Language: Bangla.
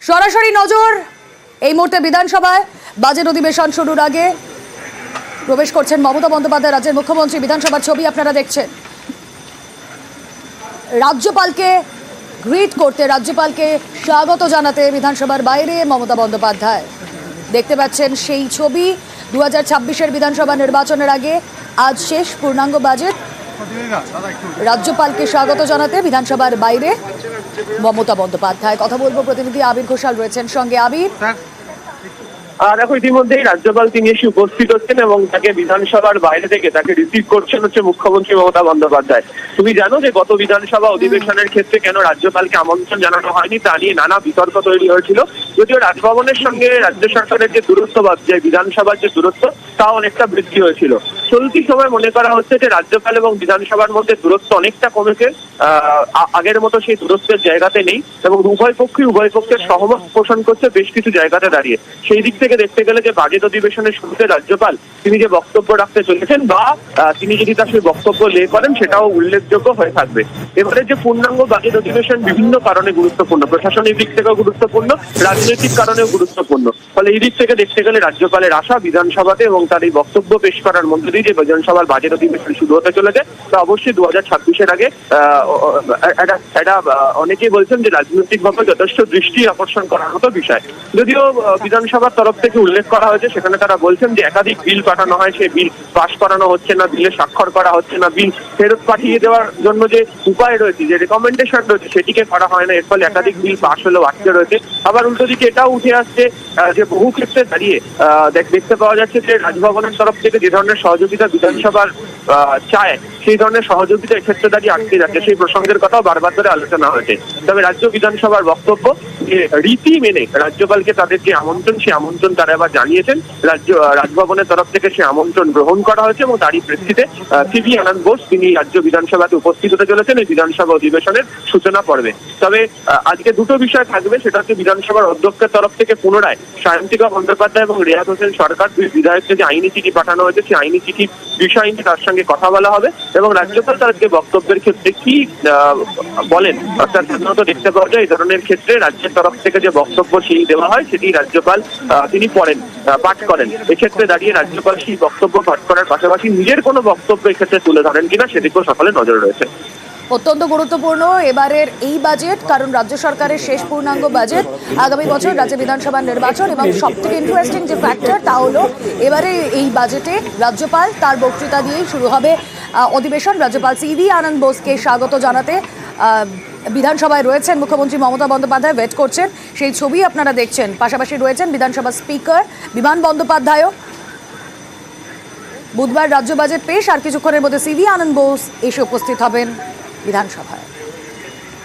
সরাসরি নজর এই মুহূর্তে বিধানসভায় বাজেট অধিবেশন শুরুর আগে প্রবেশ করছেন মমতা বন্দ্যোপাধ্যায়, রাজ্যের মুখ্যমন্ত্রী। বিধানসভার ছবি আপনারা দেখছেন। রাজ্যপালকে গ্রিট করতে, রাজ্যপালকে স্বাগত জানাতে বিধানসভার বাইরে মমতা বন্দ্যোপাধ্যায়। দেখতে পাচ্ছেন সেই ছবি। 2026-এর বিধানসভা নির্বাচনের আগে আজ শেষ পূর্ণাঙ্গ বাজেট। রাজ্যপালকে স্বাগত জানাতে বিধানসভার বাইরে মমতা বন্দ্যোপাধ্যায়। কথা বলবো, প্রতিনিধি আবির ঘোষাল রয়েছেন সঙ্গে। আবির, দেখো, ইতিমধ্যেই রাজ্যপাল তিনি এসে উপস্থিত হচ্ছেন এবং তাকে বিধানসভার বাইরে থেকে তাকে রিসিভ করছেন হচ্ছে মুখ্যমন্ত্রী মমতা বন্দ্যোপাধ্যায়। তুমি জানো যে গত বিধানসভা অধিবেশনের ক্ষেত্রে কেন রাজ্যপালকে আমন্ত্রণ জানানো হয়নি তা নিয়ে নানা বিতর্ক তৈরি হয়েছিল। যদিও রাজভবনের সঙ্গে রাজ্য সরকারের যে দূরত্ব বা যে বিধানসভার যে দূরত্ব তা অনেকটা বৃদ্ধি হয়েছিল। চলতি সময় মনে করা হচ্ছে যে রাজ্যপাল এবং বিধানসভার মধ্যে দূরত্ব অনেকটা কমেছে, আগের মতো সেই দূরত্বের জায়গাতে নেই এবং উভয় পক্ষের সহমত পোষণ করছে বেশ কিছু জায়গাতে দাঁড়িয়ে। সেই দিক থেকে দেখতে গেলে যে বাজেট অধিবেশনের শুরুতে রাজ্যপাল তিনি যে বক্তব্য রাখতে চলেছেন বা তিনি যদি তার সেই বক্তব্য লে করেন সেটাও উল্লেখযোগ্য হয়ে থাকবে। এবারে যে পূর্ণাঙ্গ বাজেট অধিবেশন বিভিন্ন কারণে গুরুত্বপূর্ণ, প্রশাসনিক দিক থেকেও গুরুত্বপূর্ণ, রাজনৈতিক কারণেও গুরুত্বপূর্ণ। ফলে এই দিক থেকে দেখতে গেলে রাজ্যপালের আশা বিধানসভাতে এবং তার এই বক্তব্য পেশ করার মধ্যে দিয়ে যে বিধানসভার বাজেট অধিবেশন শুরু হতে চলেছে তা অবশ্যই 2026-এর আগে এটা অনেকেই বলছেন যে রাজনৈতিকভাবে যথেষ্ট দৃষ্টি আকর্ষণ করার মতো বিষয়। যদিও বিধানসভার তরফ থেকে উল্লেখ করা হয়েছে, সেখানে তারা বলছেন যে একাধিক বিল পাঠানো হয়, সেই বিল পাশ করানো হচ্ছে না, বিলে স্বাক্ষর করা হচ্ছে না, বিল ফেরত পাঠিয়ে দেওয়ার জন্য যে উপায় রয়েছে, যে রেকমেন্ডেশন রয়েছে সেটিকে করা হয় না। এর ফলে একাধিক বিল পাশ হলেও আটকে রয়েছে। আবার উল্টো দিকে এটাও উঠে আসছে যে বহু ক্ষেত্রে দাঁড়িয়ে দেখতে পাওয়া যাচ্ছে যে রাজভবনের তরফ থেকে যে ধরনের সহযোগিতা বিধানসভার চায় সেই ধরনের সহযোগিতা এক্ষেত্রে দাঁড়িয়ে আটকে যাচ্ছে। সেই প্রসঙ্গের কথাও বারবার ধরে আলোচনা হয়েছে। তবে রাজ্য বিধানসভার বক্তব্য যে রীতি মেনে রাজ্যপালকে তাদের যে আমন্ত্রণ, সেই আমন্ত্রণ তারা আবার জানিয়েছেন। রাজভবনের তরফ থেকে সে আমন্ত্রণ গ্রহণ করা হয়েছে এবং তারই প্রেক্ষিতে সিভি আনন্দ বোস তিনি রাজ্য বিধানসভাতে উপস্থিত হতে চলেছেন এই বিধানসভা অধিবেশনের সূচনা পর্বে। তবে আজকে দুটো বিষয় থাকবে, সেটা হচ্ছে বিধানসভার অধ্যক্ষের তরফ থেকে পুনরায় সায়ন্তিকা বন্দ্যোপাধ্যায় এবং রেয়াত হোসেন সরকার দুই বিধায়ককে যে আইনি চিঠি পাঠানো হয়েছে সেই আইনি চিঠির বিষয় নিয়ে তার সঙ্গে কথা বলা হবে এবং রাজ্যপাল তার আজকে বক্তব্যের ক্ষেত্রে কি বলেন। অর্থাৎ সাধারণত দেখতে পাওয়া যায় এই ধরনের ক্ষেত্রে রাজ্যের তরফ থেকে যে বক্তব্য সেই দেওয়া হয় সেটি রাজ্যপাল তিনি পাঠ করেন। এক্ষেত্রে দাঁড়িয়ে রাজ্যপাল সেই বক্তব্য পাঠ করার পাশাপাশি নিজের কোনো বক্তব্য এক্ষেত্রে তুলে ধরেন কিনা সেদিকেও সকলে নজর রয়েছে। অত্যন্ত গুরুত্বপূর্ণ এবারের এই বাজেট, কারণ রাজ্য সরকারের শেষ পূর্ণাঙ্গ বাজেট। আগামী বছর রাজ্য বিধানসভার নির্বাচন এবং সবথেকে ইন্টারেস্টিং যে ফ্যাক্টর তা হলো এবারে এই বাজেটে রাজ্যপাল তার বক্তৃতা দিয়েই শুরু হবে অধিবেশন। রাজ্যপাল সিভি আনন্দ বোসকে স্বাগত জানাতে বিধানসভায় রয়েছেন মুখ্যমন্ত্রী মমতা বন্দ্যোপাধ্যায়, ওয়েট করছেন। সেই ছবি আপনারা দেখছেন। পাশাপাশি রয়েছেন বিধানসভার স্পিকার বিমান বন্দ্যোপাধ্যায়ও। বুধবার রাজ্য বাজেট পেশ, আর কিছুক্ষণের মধ্যে সিভি আনন্দ বোস এসে উপস্থিত হবেন বিধানসভায়।